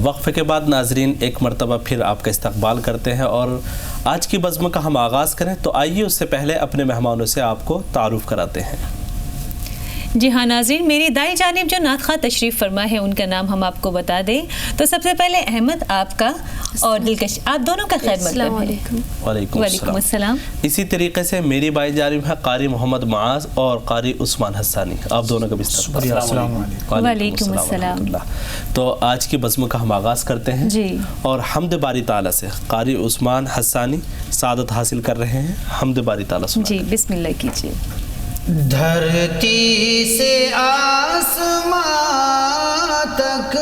وقفے کے بعد ناظرین ایک مرتبہ پھر آپ کا استقبال کرتے ہیں اور آج کی بزم کا ہم آغاز کریں تو آئیے اس سے پہلے اپنے مہمانوں سے آپ کو تعارف کراتے ہیں۔ جی ہاں ناظرین، میری دائیں جانب جو نعت خواہ تشریف فرما ہے ان کا نام ہم آپ کو بتا دیں تو سب سے پہلے احمد آپ کا اور دلکش آپ دونوں کا خیر مقدم ہے۔ وعلیکم السلام۔ اسی طریقے سے میری بائیں جانب ہے قاری محمد معاذ اور قاری عثمان حسانی، آپ دونوں کا بھی استقبال۔ وعلیکم السلام۔ تو آج کی بزم کا ہم آغاز کرتے ہیں جی، اور حمد باری تعالیٰ سے قاری عثمان حسانی سعادت حاصل کر رہے ہیں۔ حمد باری تعالیٰ سے جی بسم اللہ کیجیے۔ دھرتی سے آسمان تک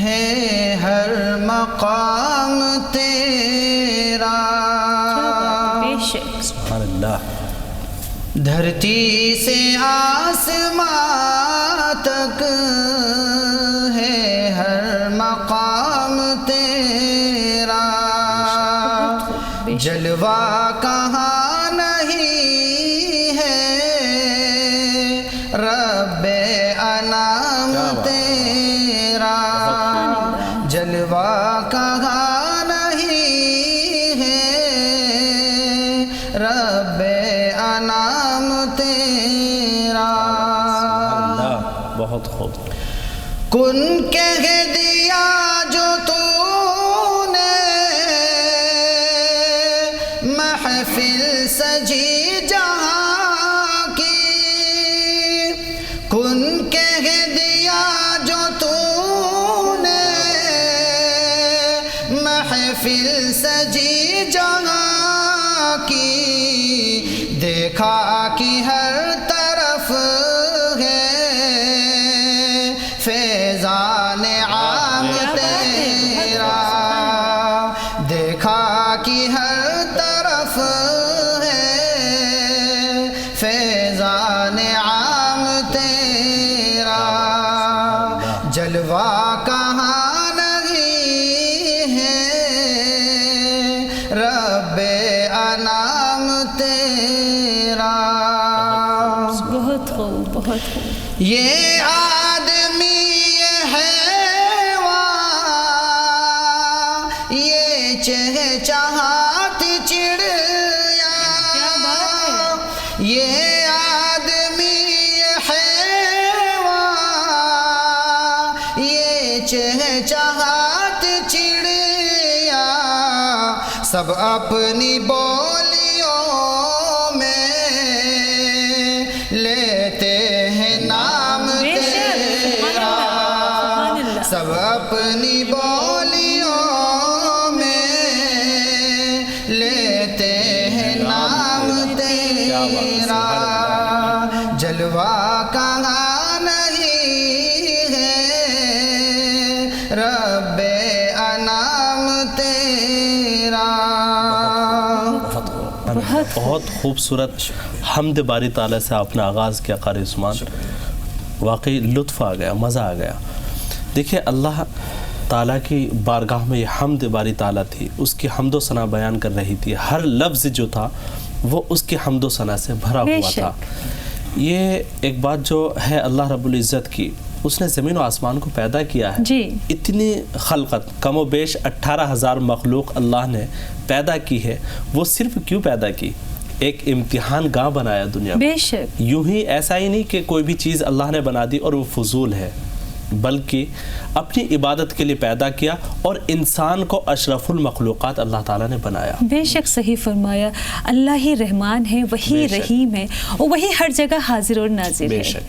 ہے ہر مقام تیرا، سبحان اللہ۔ دھرتی سے آسمان تک ہے ہر مقام تیرا، جلوہ کہاں رب انعام تیرا، جلوہ کہاں نہیں ہے رب انعام تیرا۔ بہت خوب۔ کن کہہ دیا جو تو نے، محفل سجی جہاں کن کہہ دیا جو تو نے، محفل سجی جہاں کی، دیکھا کہ ہر طرف ہے فیضان عام تیرا، دیکھا کہ ہر طرف ہے فیضان عام تیرا، جلوہ کہاں نہیں ہے رب انعام تیرا۔ بہت خوب، بہت خوب۔ یہ آدمی یہ حیوان، یہ چہچہات چڑیا، یہ آدمی یہ حیوان، یہ چہچہات چڑیا، سب اپنی بولیوں میں لیتے ہیں نام تیرا، سب اپنی بولیوں میں لیتے ہیں نام تیرا، جلوہ کہاں نہیں ہے رب انعام تیرا۔ بہت خوبصورت حمد باری تعالیٰ سے آپ نے آغاز کیا قاری عثمان، واقعی لطف آ گیا، مزہ آ گیا۔ دیکھیے اللہ تعالیٰ کی بارگاہ میں یہ حمد باری تعالیٰ تھی، اس کی حمد و ثنا بیان کر رہی تھی، ہر لفظ جو تھا وہ اس کی حمد و ثنا سے بھرا ہوا تھا۔ یہ ایک بات جو ہے اللہ رب العزت کی، اس نے زمین و آسمان کو پیدا کیا ہے، اتنی خلقت کم و بیش 18,000 مخلوق اللہ نے پیدا کی ہے، وہ صرف کیوں پیدا کی؟ ایک امتحان گاہ بنایا دنیا بے شک۔ یوں ہی ایسا ہی نہیں کہ کوئی بھی چیز اللہ نے بنا دی اور وہ فضول ہے، بلکہ اپنی عبادت کے لیے پیدا کیا اور انسان کو اشرف المخلوقات اللہ تعالیٰ نے بنایا۔ بے شک صحیح فرمایا، اللہ ہی رحمان ہے، وہی رحیم ہے، اور وہی ہر جگہ حاضر اور ناظر ہے۔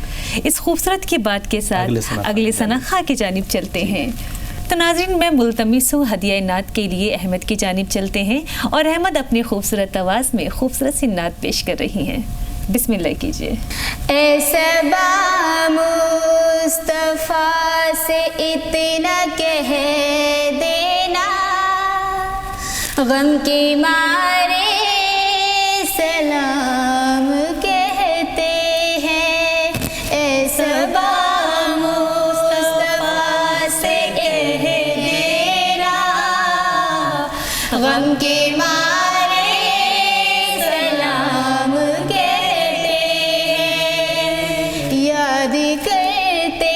اس خوبصورت کی بات کے ساتھ اگلے ثناخواہ کی جانب چلتے ہیں۔ تو ناظرین میں ملتمس ہوں ہدیہ نعت کے لیے احمد کی جانب چلتے ہیں اور احمد اپنی خوبصورت آواز میں خوبصورت سی نعت پیش کر رہی ہیں۔ بسم اللہ کیجیے۔ اے صبا مصطفیٰ سے اتنا کہہ دینا، غم کے مارے سلام کہتے ہیں، اے صبا مصطفیٰ سے کہہ دینا، غم کے مارے سلام کہتے ہیں، یاد کرتے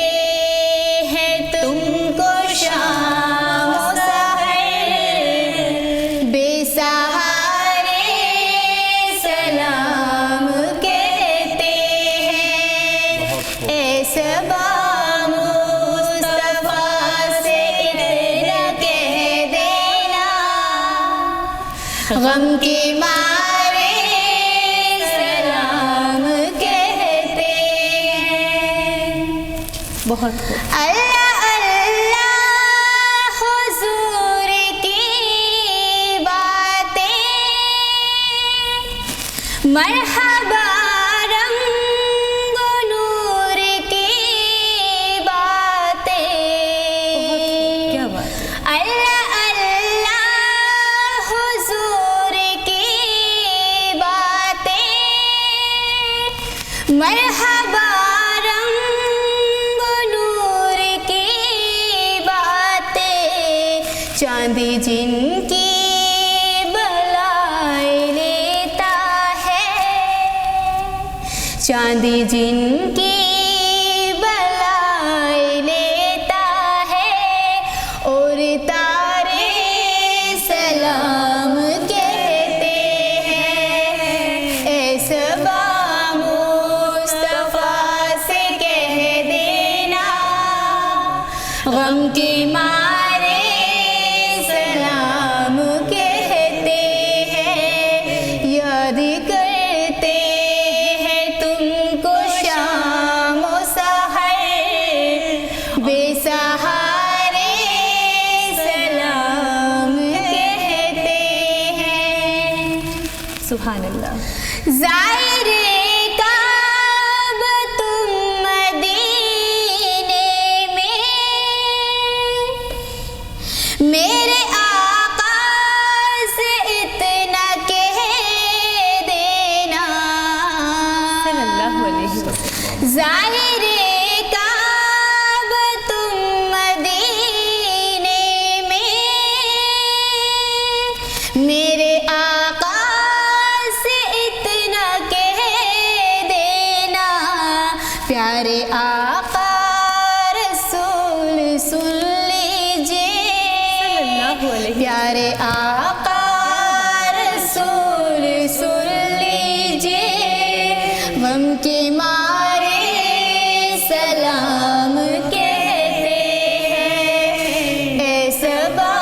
غم کے مارے سلام کہتے ہیں. بہت خوب. اللہ اللہ حضور کی باتیں مرحبا رنگ و نور کی باتیں. کیا بات ہے. اللہ اللہ حضور کی باتیں مرحبا رنگ و نور کی باتیں. چاندی جن کی بلائے لیتا ہے, چاندی جن کی بلائے لیتا ہے, اور تارے سلام کہتے ہیں. اے صبا مصطفیٰ سے کہہ دینا غم کے مارے سلام کہتے ہیں. یاد کرتے ہیں تم کو شام و سحر, بے سہارے سلام کہتے ہیں. سبحان اللہ. زائر کعبہ تم مدینے میں میرے آقا سے اتنا کہہ دینا. صلی اللہ علیہ وسلم. ظاہر کعبہ تم مدینے میں میرے آقا سے اتنا کہہ دینا. پیارے آقا رسول سن لیجیے, پیارے آقا رسول سن لیجیے. غم کے مارے سلام کہتے ہیں. اے صبا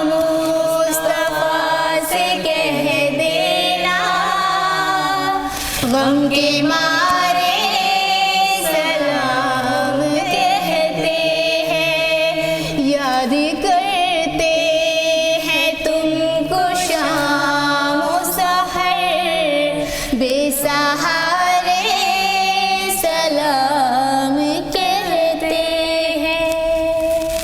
مصطفیٰ سے کہہ دینا غم کے مارے سلام کہتے ہیں. یاد کرتے ہیں تم کو شام و سحر, بے سہارے سلام کہتے ہیں.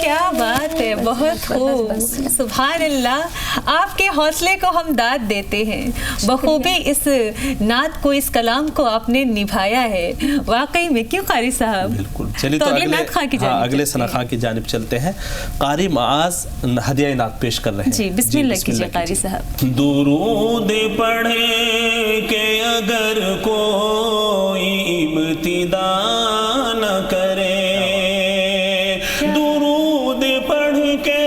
کیا بات ہے. بہت خوب. سبحان اللہ. آپ کے حوصلے کو ہم داد دیتے ہیں. بخوبی اس نعت کو, اس کلام کو آپ نے نبھایا ہے واقعی میں. کیوں قاری صاحب؟ بالکل. چلیے تو اگلے ثنا خان کی جانب چلتے ہیں. قاری معاذ ہدیہ نعت پیش کر رہے ہیں. جی بسم اللہ کیجیے قاری صاحب. درود پڑھے کہ اگر کوئی ابتدا نہ کرے, درود پڑھ کے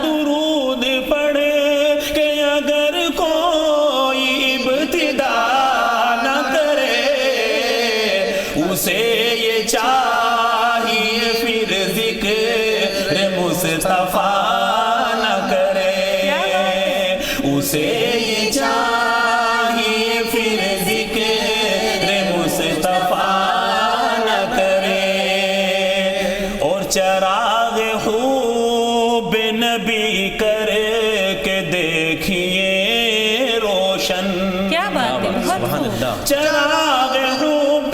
درود پڑھ کے اگر کوئی ابتدا نہ کرے, اسے یہ چاہیے پھر ذکر مصطفیٰ نہ کرے, اسے یہ چاہیے پھر ذکر مصطفیٰ نہ کرے. اور چراغ خوب نبی کر کے دیکھیے روشن. کیا بات ہے. بہت خوب. چراغ خوب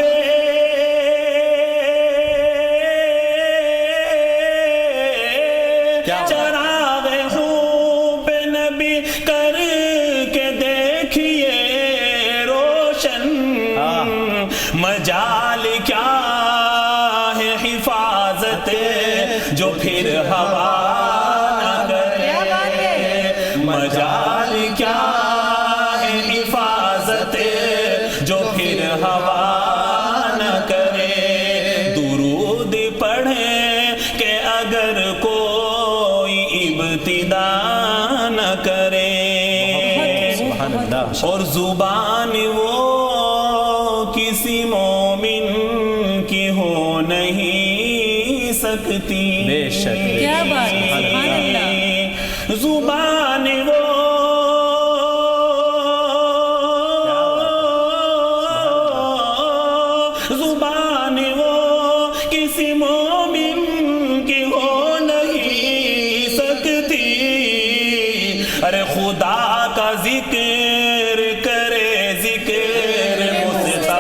چراغ خوب نبی کر کے دیکھیے روشن. مجال کیا ہے حفاظت جو پھر ہوا نہ کرے, مجال کیا ہے حفاظت جو پھر ہوا نہ کرے. درود پڑھیں کہ اگر کوئی ابتدا نہ کرے, اور زبان وہ کسی مومن کی ہو نہیں سکتی. شک کیا بات ہے، سبحان اللہ. زبان وہ زبان وہ کسی مومن کی ہو نہیں سکتی. ارے خدا کا ذکر کرے ذکر مصطفیٰ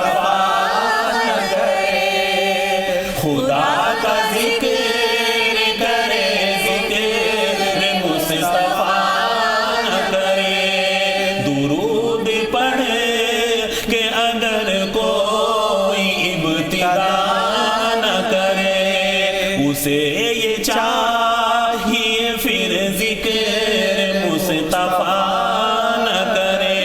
نہ کرے. خدا کا ذکر کرے ذکر مصطفیٰ نہ کرے. درود پڑھ کہ اگر کوئی ابتدا نہ کرے اسے یہ چاہیے پھر ذکر مصطفیٰ نہ کرے.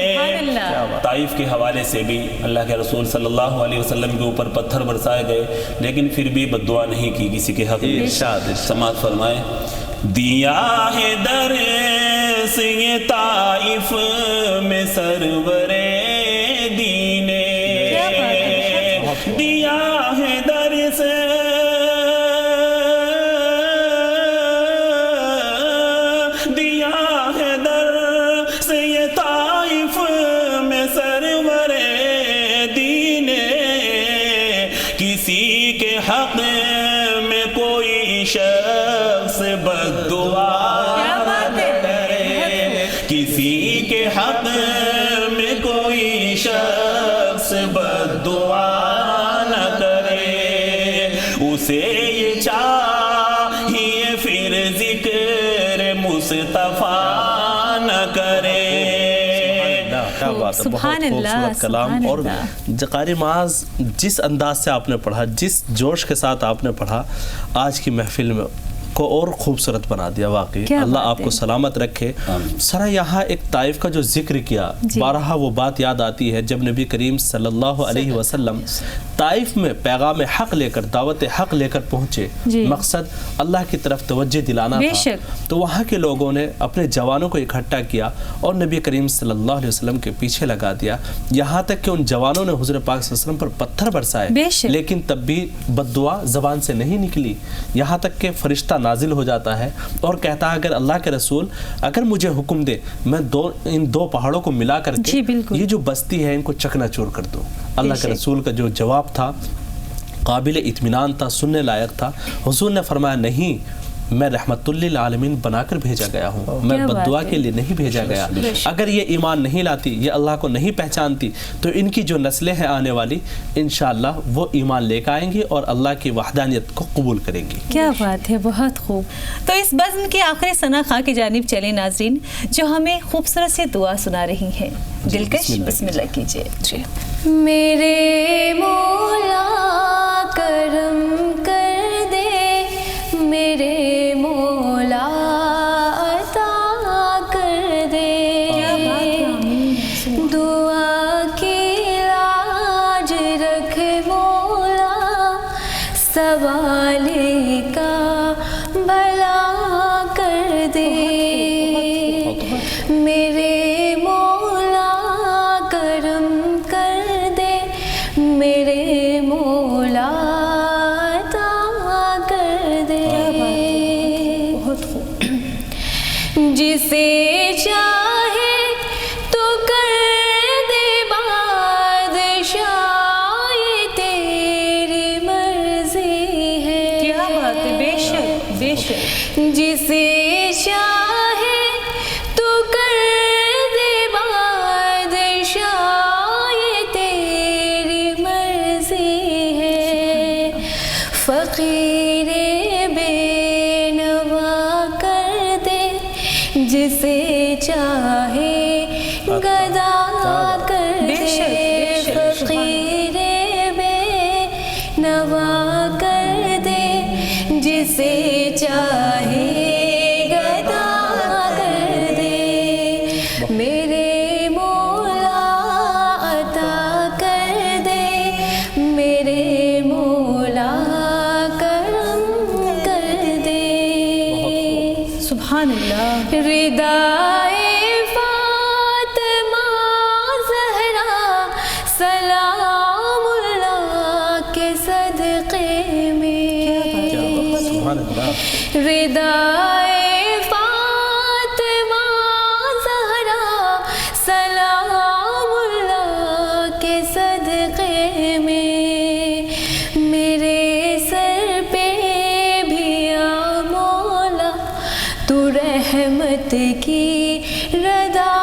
سبحان اللہ. طائف کے حوالے سے بھی اللہ کے رسول صلی اللہ علیہ وسلم کے اوپر پتھر برسائے گئے لیکن پھر بھی بد دعا نہیں کی کسی کے حق میں. سماعت فرمائے. دیا ہے درس یہ طائف میں سرور دین دیا ہے درس دیا ہے درس یہ طائف میں سرور دین. کسی کے حق میں کوئی شخص بد دعا نہ کرے. کسی کے حق میں کوئی شخص بد دعا نہ کرے اسے یہ چاہیے پھر ذکر مصطفیٰ نہ کرے. کیا بات ہے، بہت سبحان اللہ، خوبصورت کلام. سبحان اور اللہ. قاری معاذ جس انداز سے آپ نے پڑھا، جس جوش کے ساتھ آپ نے پڑھا، آج کی محفل میں کو اور خوبصورت بنا دیا. واقعی کیا اللہ بات آپ ہے. کو سلامت رکھے. سرا یہاں ایک طائف کا جو ذکر کیا، بارہا وہ بات یاد آتی ہے جب نبی کریم صلی اللہ علیہ وسلم طائف میں پیغام حق لے کر، دعوت حق لے کر پہنچے. مقصد اللہ کی طرف توجہ دلانا تھا. تو وہاں کے لوگوں نے اپنے جوانوں کو اکٹھا کیا اور نبی کریم صلی اللہ علیہ وسلم کے پیچھے لگا دیا. یہاں تک کہ ان جوانوں نے حضور پاک صلی اللہ علیہ وسلم پر پتھر برسائے لیکن تب بھی بد دعا زبان سے نہیں نکلی. یہاں تک کہ فرشتہ نازل ہو جاتا ہے اور کہتا ہے اگر اللہ کے رسول اگر مجھے حکم دے میں ان دو پہاڑوں کو ملا کر کے یہ جو بستی ہے ان کو چکنا چور کر دوں. اللہ کے رسول کا جو جواب تھا قابل اطمینان تھا، سننے لائق تھا. حضور نے فرمایا نہیں، میں رحمت للعالمین بنا کر بھیجا گیا ہوں، میں بد دعا کے لیے نہیں بھیجا گیا. اگر یہ ایمان نہیں لاتی، یہ اللہ کو نہیں پہچانتی تو ان کی جو نسلیں ہیں آنے والی انشاءاللہ وہ ایمان لے کے آئیں گی اور اللہ کی وحدانیت کو قبول کریں گی. کیا بات ہے، بہت خوب. تو اس بزم کے آخری ثنا خواہ کی جانب چلیں ناظرین، جو ہمیں خوبصورت سے دعا سنا رہی ہیں. دلکش بسم اللہ کیجیے. میرے مولا کرم کر دے، میرے مولا عطا کر دے. دعا کی لاج رکھ مولا، سوال کا بھلا کر دے. میرے مولا کرم کر دے، میرے مولا عطا کر دے. جسے چاہے تو کر دے بادشاہ، یہ تیری مرضی ہے. کیا بات ہے، بے شک بے شک. جسے چاہے تو کر دے بادشاہ، یہ تیری مرضی ہے. فقیر بے نوا کر دے، جسے چاہے گدا کر دے. فقیر بے نوا کر دے، جسے چاہے گدا کر دے. میرے مولا عطا کر دے، میرے مولا کرم کر دے. سبحان اللہ. ردائے فاطمہ زہرا سلام اللہ کے صدقے میں ردا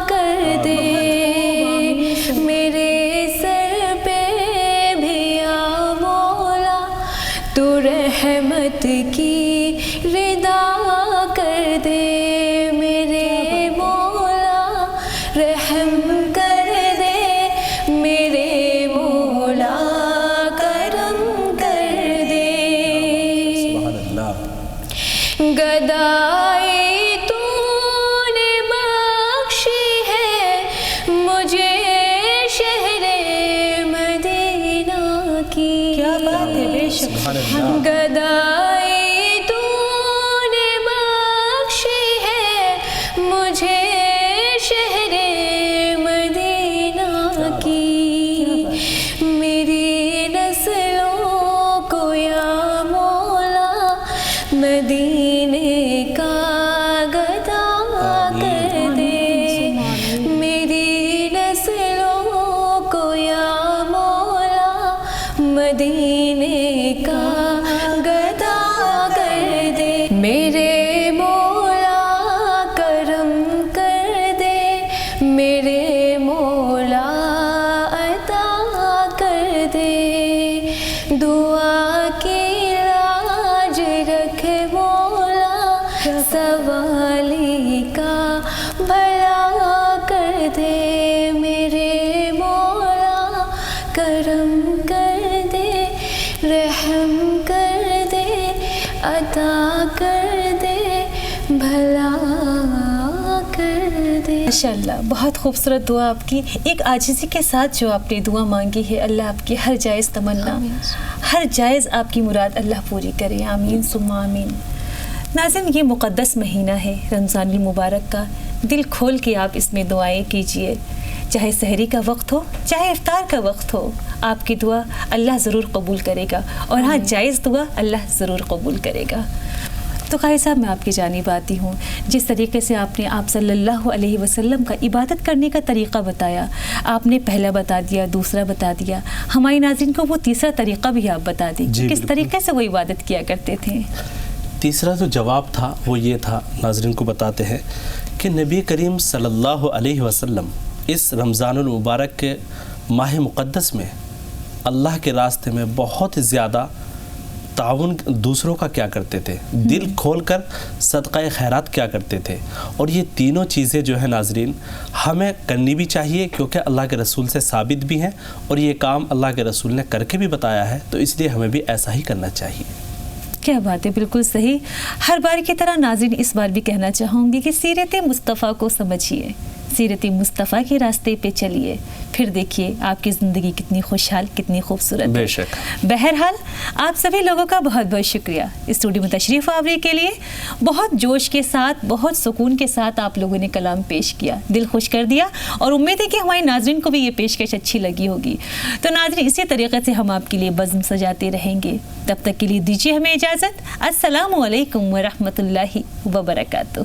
کر دے میرے سر پہ بھی یا مولا تو رحمت کی ردا کر دے میرے مولا رحم کر دے میرے مولا کرم کر دے گدائی تو نے بخشی ہے مجھے شہر مدینہ کی کیا بات ہے، بے شک گدائی تو نے بخشی ہے مجھے شہر مدینہ کی میری نسلوں کو یا مولا مدینے کا گدا کر دے میری نسلوں کو یا مولا مدینے کا گدا کر دے میرے مولا کرم کر دے میرے مولا عطا کر دے دعا کی لاج رکھے مولا سوالی کا بھلا کر دے میرے مولا کرم کر دے رحم کر دے عطا کر دے بھلا کر دے ماشاءاللہ، بہت خوبصورت دعا آپ کی، ایک عاجزی کے ساتھ جو آپ نے دعا مانگی ہے، اللہ آپ کی ہر جائز تمنا، ہر جائز آپ کی مراد اللہ پوری کرے، آمین ثم آمین۔ ناظرین، یہ مقدس مہینہ ہے رمضان المبارک کا، دل کھول کے آپ اس میں دعائیں کیجئے، چاہے سحری کا وقت ہو چاہے افطار کا وقت ہو، آپ کی دعا اللہ ضرور قبول کرے گا، اور ہاں جائز دعا اللہ ضرور قبول کرے گا۔ تو قاری صاحب، میں آپ کی جانب آتی ہوں، جس طریقے سے آپ نے آپ صلی اللہ علیہ وسلم کا عبادت کرنے کا طریقہ بتایا، آپ نے پہلا بتا دیا، دوسرا بتا دیا، ہمارے ناظرین کو وہ تیسرا طریقہ بھی آپ بتا دیں، کس طریقے سے وہ عبادت کیا کرتے تھے؟ تیسرا جو جواب تھا وہ یہ تھا، ناظرین کو بتاتے ہیں کہ نبی کریم صلی اللہ علیہ وسلم اس رمضان المبارک کے ماہ مقدس میں اللہ کے راستے میں بہت زیادہ تعاون دوسروں کا کیا کرتے تھے، دل کھول کر صدقہ خیرات کیا کرتے تھے، اور یہ تینوں چیزیں جو ہے ناظرین ہمیں کرنی بھی چاہیے، کیونکہ اللہ کے رسول سے ثابت بھی ہیں، اور یہ کام اللہ کے رسول نے کر کے بھی بتایا ہے، تو اس لیے ہمیں بھی ایسا ہی کرنا چاہیے۔ کیا بات ہے، بالکل صحیح۔ ہر بار کی طرح ناظرین اس بار بھی کہنا چاہوں گی کہ سیرت مصطفیٰ کو سمجھیے، سیرت مصطفیٰ کے راستے پہ چلیے، پھر دیکھیے آپ کی زندگی کتنی خوشحال، کتنی خوبصورت ہے۔ بے شک۔ بہرحال آپ سبھی لوگوں کا بہت بہت شکریہ اسٹوڈیو میں تشریف آوری کے لیے، بہت جوش کے ساتھ، بہت سکون کے ساتھ آپ لوگوں نے کلام پیش کیا، دل خوش کر دیا، اور امید ہے کہ ہمارے ناظرین کو بھی یہ پیشکش اچھی لگی ہوگی۔ تو ناظرین، اسی طریقے سے ہم آپ کے لیے بزم سجاتے رہیں گے، تب تک کے لیے دیجیے ہمیں اجازت۔ السلام علیکم ورحمۃ اللہ وبرکاتہ۔